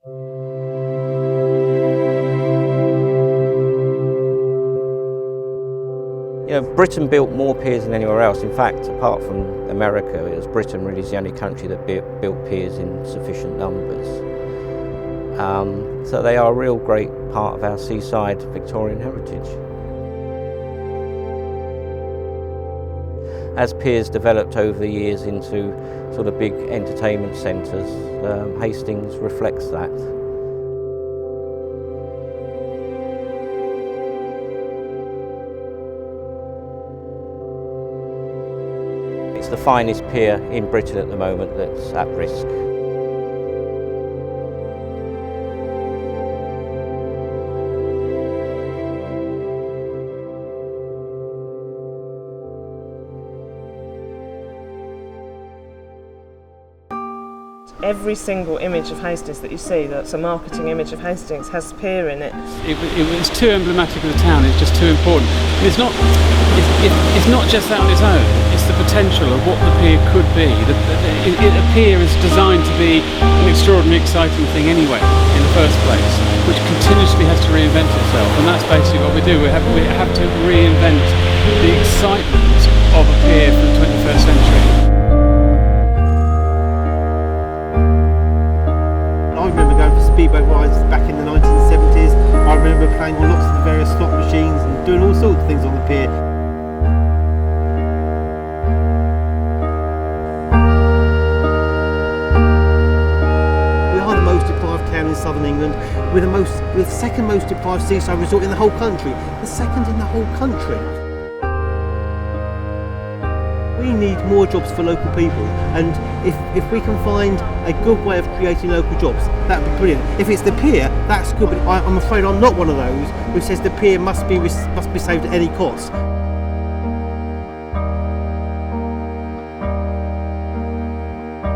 You know, Britain built more piers than anywhere else. In fact, apart from America, it was Britain really is the only country that built piers in sufficient numbers. So they are a real great part of our seaside Victorian heritage. As piers developed over the years into sort of big entertainment centres, Hastings reflects that. It's the finest pier in Britain at the moment that's at risk. Every single image of Hastings that you see, that's a marketing image of Hastings, has pier in it. It's too emblematic of the town, it's just too important. And it's not just that on its own, it's the potential of what the pier could be. A pier is designed to be an extraordinarily exciting thing anyway, in the first place, which continuously has to reinvent itself, and that's basically what we do. We have to reinvent the excitement of a pier for the 21st century. I remember going for speedboat rides back in the 1970s. I remember playing on lots of the various slot machines and doing all sorts of things on the pier. We are the most deprived town in southern England. We're the second most deprived seaside resort in the whole country. The second in the whole country. We need more jobs for local people, and if we can find a good way of creating local jobs, that'd be brilliant. If it's the pier, that's good, but I'm afraid I'm not one of those who says the pier must be saved at any cost.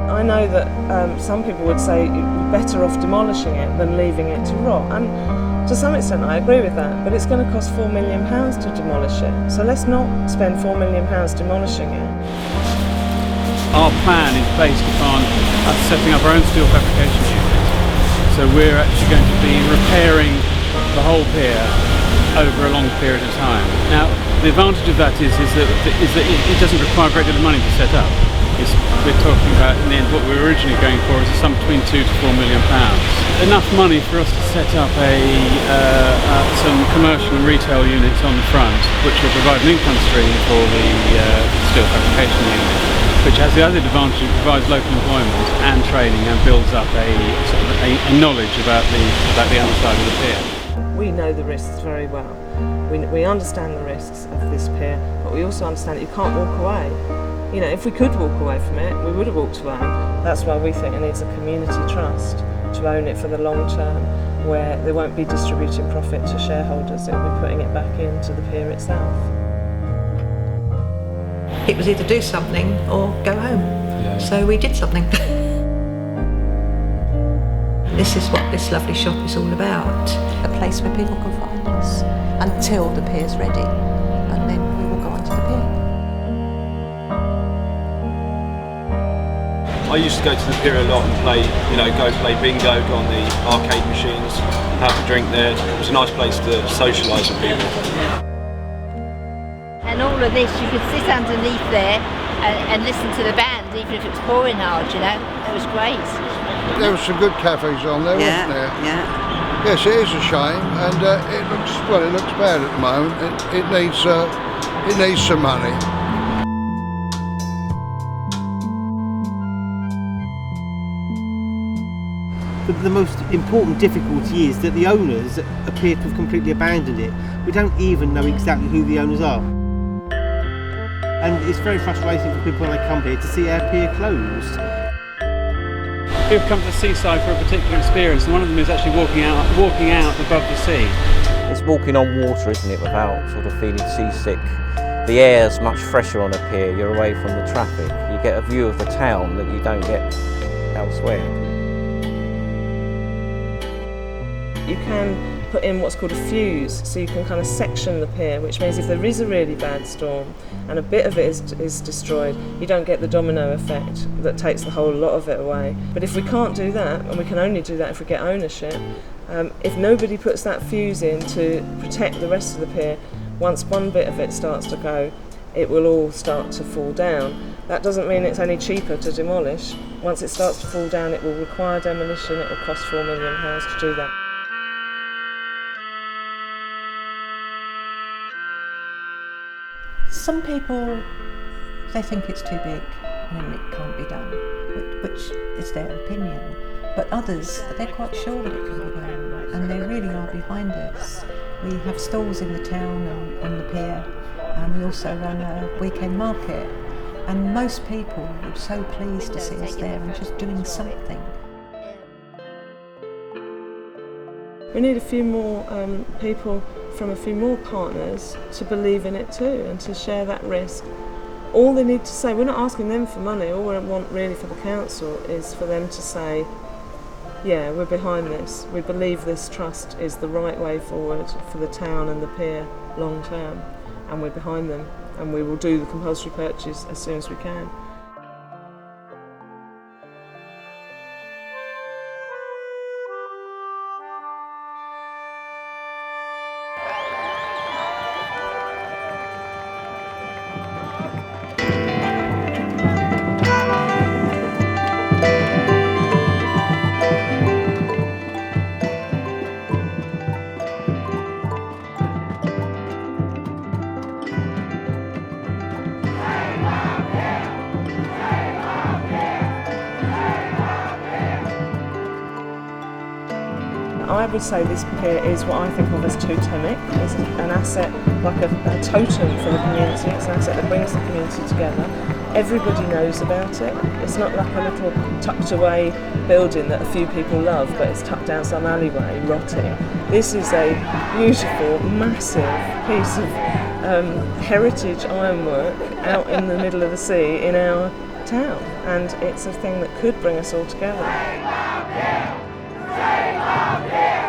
I know that some people would say you're better off demolishing it than leaving it to rot, and to some extent I agree with that, but it's going to cost £4 million to demolish it, so let's not spend £4 million demolishing it. Our plan is based upon us setting up our own steel fabrication unit, so we're actually going to be repairing the whole pier over a long period of time. Now, the advantage of that is that it doesn't require a great deal of money to set up. We're talking about, in the end, what we were originally going for is a sum between £2 to £4 million. Enough money for us to set up some commercial and retail units on the front, which will provide an income stream for the steel fabrication unit, which has the other advantage, it provides local employment and training and builds up a knowledge about the underside of the pier. We know the risks very well. We understand the risks of this pier, but we also understand that you can't walk away. You know, if we could walk away from it, we would have walked away. That's why we think it needs a community trust to own it for the long term, where they won't be distributing profit to shareholders, they'll be putting it back into the pier itself. It was either do something or go home. Yeah. So we did something. This is what this lovely shop is all about. A place where people can find us until the pier's ready, and then we will go onto the pier. I used to go to the pier a lot and go play bingo, go on the arcade machines, have a drink there. It was a nice place to socialise with people. And all of this, you could sit underneath there and listen to the band, even if it was pouring hard, you know. It was great. There were some good cafes on there, wasn't there? Yeah. Yes, it is a shame, and it looks bad at the moment. It needs some money. The most important difficulty is that the owners appear to have completely abandoned it. We don't even know exactly who the owners are. And it's very frustrating for people when they come here to see our pier closed. People come to the seaside for a particular experience, and one of them is actually walking out above the sea. It's walking on water, isn't it, without sort of feeling seasick. The air's much fresher on a pier, you're away from the traffic. You get a view of the town that you don't get elsewhere. You can put in what's called a fuse, so you can kind of section the pier, which means if there is a really bad storm and a bit of it is destroyed, you don't get the domino effect that takes the whole lot of it away. But if we can't do that, and we can only do that if we get ownership, if nobody puts that fuse in to protect the rest of the pier, once one bit of it starts to go, it will all start to fall down. That doesn't mean it's any cheaper to demolish. Once it starts to fall down, it will require demolition. It will cost £4 million to do that. Some people, they think it's too big and it can't be done, which is their opinion. But others, they're quite sure that it can be done, and they really are behind us. We have stalls in the town and on the pier, and we also run a weekend market. And most people are so pleased to see us there and just doing something. We need a few more people from a few more partners to believe in it too and to share that risk. All they need to say, we're not asking them for money, all we want really for the council is for them to say, yeah, we're behind this, we believe this trust is the right way forward for the town and the pier long term, and we're behind them, and we will do the compulsory purchase as soon as we can. I would say this pier is what I think of as totemic. It's an asset, like a totem for the community. It's an asset that brings the community together. Everybody knows about it. It's not like a little tucked away building that a few people love, but it's tucked down some alleyway, rotting. This is a beautiful, massive piece of heritage ironwork out in the middle of the sea in our town, and it's a thing that could bring us all together. Save our pier!